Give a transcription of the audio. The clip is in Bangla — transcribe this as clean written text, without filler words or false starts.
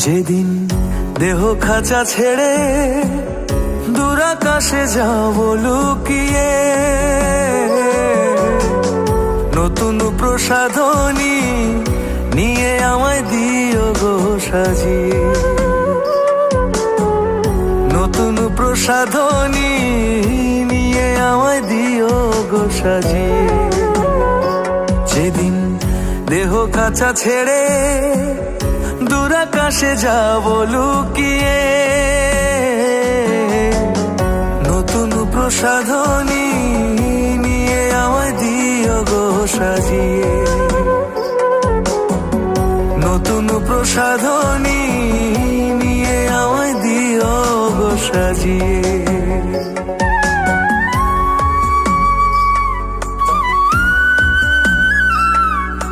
যেদিন দেহ খাঁচা ছেড়ে দূর আকাশে যাব লুকিয়ে, নতুন প্রসাধনী নিয়ে আমায় দিও গো সাজিয়ে, নতুন প্রসাধনী নিয়ে আমায় দিও গো সাজিয়ে। যেদিন দেহ খাঁচা ছেড়ে দূর আকাশে যাব লুকিয়ে, নতুন প্রসাধনী নিয়ে আমায় দিও গো সাজিয়ে, নতুন প্রসাধনী